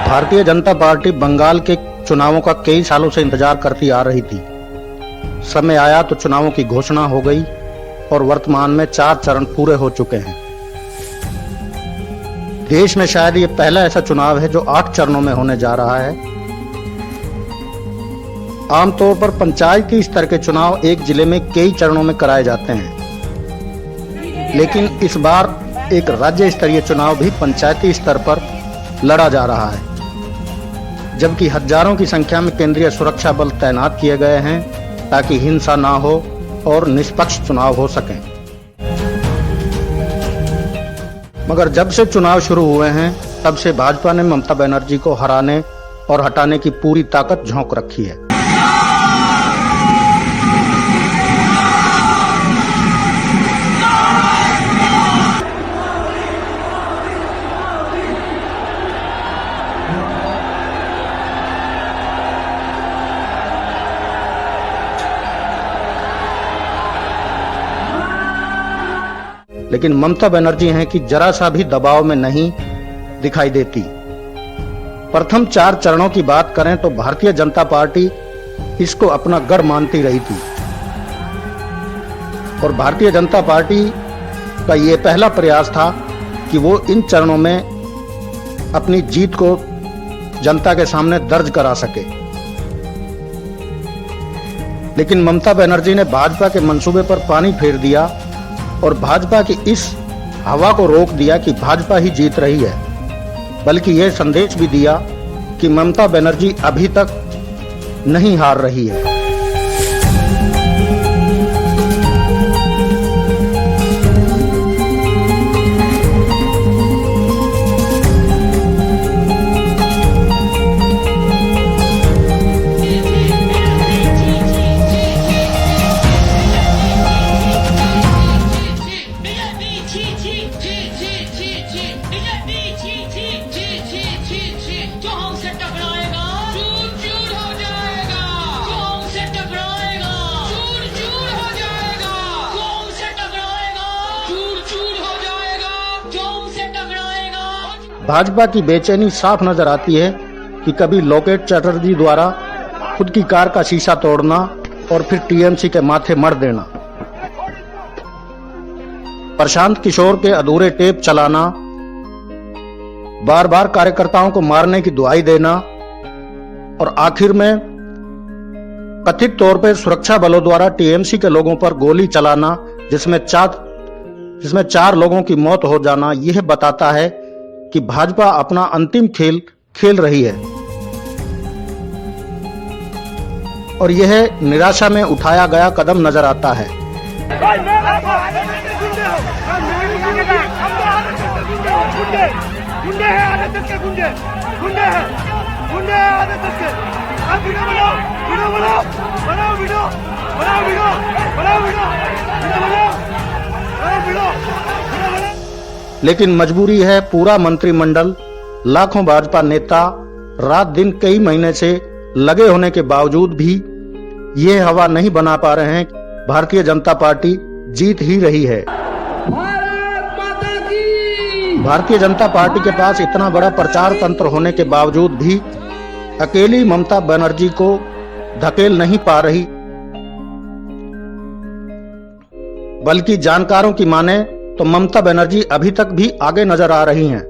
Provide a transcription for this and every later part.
Bharatiya Janata party Bengal के चुनावों का कई सालों से इंतजार करती आ रही थी। समय आया तो चुनावों की घोषणा हो गई और वर्तमान में 4 चरण पूरे हो चुके हैं। देश में शायद ये पहला ऐसा चुनाव है जो 8 चरणों में होने जा रहा है। आमतौर पर पंचायती स्तर के चुनाव एक जिले में कई चरणों में कराए जाते हैं, लेकिन इस बार एक राज्य स्तरीय चुनाव भी पंचायती स्तर पर लड़ा जा रहा है, जबकि हजारों की संख्या में केंद्रीय सुरक्षा बल तैनात किए गए हैं ताकि हिंसा ना हो और निष्पक्ष चुनाव हो सके। मगर जब से चुनाव शुरू हुए हैं तब से भाजपा ने ममता बनर्जी को हराने और हटाने की पूरी ताकत झोंक रखी है। लेकिन ममता बनर्जी हैं कि जरा सा भी दबाव में नहीं दिखाई देती। प्रथम 4 चरणों की बात करें तो भारतीय जनता पार्टी इसको अपना गढ़ मानती रही थी और भारतीय जनता पार्टी का ये पहला प्रयास था कि वो इन चरणों में अपनी जीत को जनता के सामने दर्ज करा सके। लेकिन ममता बनर्जी ने भाजपा के मंसूबे पर पानी फेर दिया और भाजपा की इस हवा को रोक दिया कि भाजपा ही जीत रही है, बल्कि यह संदेश भी दिया कि ममता बनर्जी अभी तक नहीं हार रही है। भाजपा की बेचैनी साफ नजर आती है कि कभी लोकेट चटर्जी द्वारा खुद की कार का शीशा तोड़ना और फिर टीएमसी के माथे मर देना, प्रशांत किशोर के अधूरे टेप चलाना, बार बार कार्यकर्ताओं को मारने की दुहाई देना और आखिर में कथित तौर पर सुरक्षा बलों द्वारा टीएमसी के लोगों पर गोली चलाना, जिसमें 4 लोगों की मौत हो जाना, यह बताता है कि भाजपा अपना अंतिम खेल खेल रही है और यह निराशा में उठाया गया कदम नजर आता है। लेकिन मजबूरी है, पूरा मंत्रिमंडल, लाखों भाजपा नेता रात दिन कई महीने से लगे होने के बावजूद भी ये हवा नहीं बना पा रहे हैं। भारतीय जनता पार्टी जीत ही रही है। भारतीय जनता पार्टी के पास इतना बड़ा प्रचार तंत्र होने के बावजूद भी अकेली ममता बनर्जी को धकेल नहीं पा रही, बल्कि जानकारों की माने तो ममता बनर्जी अभी तक भी आगे नजर आ रही हैं।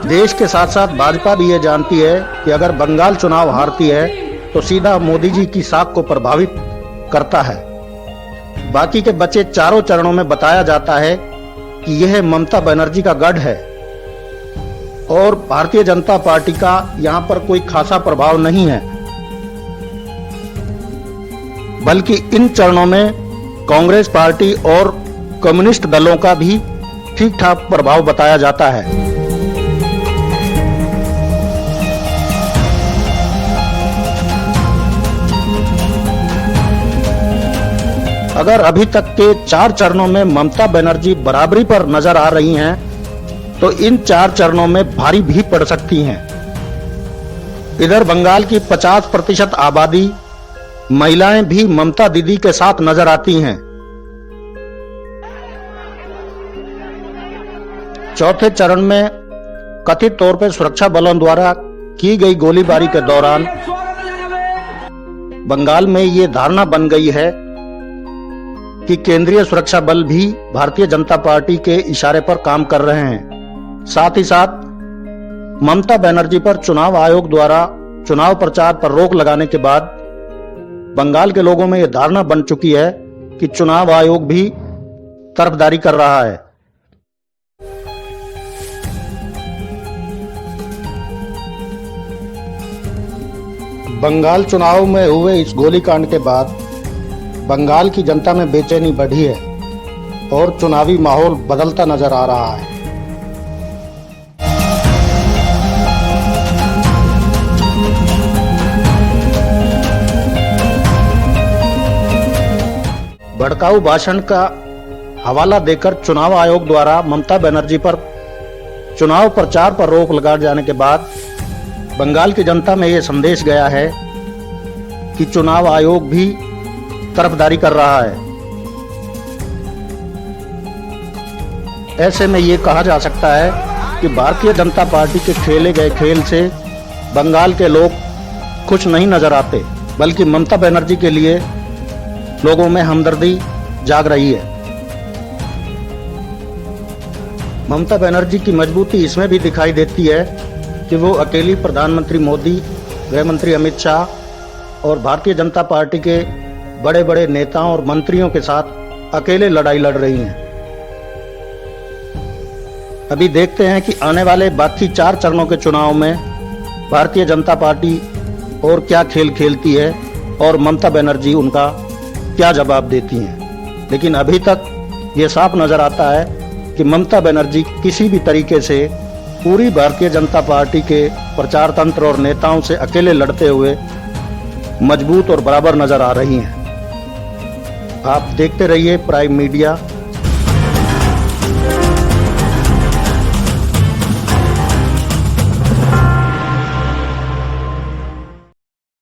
देश के साथ साथ भाजपा भी ये जानती है कि अगर बंगाल चुनाव हारती है तो सीधा मोदी जी की साख को प्रभावित करता है। बाकी के बचे 4 चरणों में बताया जाता है कि यह ममता बनर्जी का गढ़ है और भारतीय जनता पार्टी का यहां पर कोई खासा प्रभाव नहीं है, बल्कि इन चरणों में कांग्रेस पार्टी और कम्युनिस्ट दलों का भी ठीक ठाक प्रभाव बताया जाता है। अगर अभी तक के 4 चरणों में ममता बनर्जी बराबरी पर नजर आ रही हैं, तो इन 4 चरणों में भारी भी पड़ सकती हैं। इधर बंगाल की 50% आबादी, महिलाएं भी ममता दीदी के साथ नजर आती हैं। चौथे चरण में कथित तौर पर सुरक्षा बलों द्वारा की गई गोलीबारी के दौरान बंगाल में ये धारणा बन गई है कि केंद्रीय सुरक्षा बल भी भारतीय जनता पार्टी के इशारे पर काम कर रहे हैं। साथ ही साथ ममता बनर्जी पर चुनाव आयोग द्वारा चुनाव प्रचार पर रोक लगाने के बाद बंगाल के लोगों में यह धारणा बन चुकी है कि चुनाव आयोग भी तरफदारी कर रहा है। बंगाल चुनाव में हुए इस गोलीकांड के बाद बंगाल की जनता में बेचैनी बढ़ी है और चुनावी माहौल बदलता नजर आ रहा है। भड़काऊ भाषण का हवाला देकर चुनाव आयोग द्वारा ममता बनर्जी पर चुनाव प्रचार पर रोक लगा जाने के बाद बंगाल की जनता में यह संदेश गया है कि चुनाव आयोग भी तरफदारी कर रहा है। ऐसे में यह कहा जा सकता है कि भारतीय जनता पार्टी के खेले गए खेल से बंगाल के लोग खुश नहीं नजर आते, बल्कि ममता बनर्जी के लिए लोगों में हमदर्दी जाग रही है। ममता बनर्जी की मजबूती इसमें भी दिखाई देती है कि वो अकेली प्रधानमंत्री मोदी, गृह मंत्री अमित शाह और भारतीय जनता पार्टी के बड़े बड़े नेताओं और मंत्रियों के साथ अकेले लड़ाई लड़ रही हैं। अभी देखते हैं कि आने वाले बाकी 4 चरणों के चुनाव में भारतीय जनता पार्टी और क्या खेल खेलती है और ममता बनर्जी उनका क्या जवाब देती हैं। लेकिन अभी तक ये साफ नजर आता है कि ममता बनर्जी किसी भी तरीके से पूरी भारतीय जनता पार्टी के प्रचार तंत्र और नेताओं से अकेले लड़ते हुए मजबूत और बराबर नजर आ रही हैं। आप देखते रहिए प्राइम मीडिया।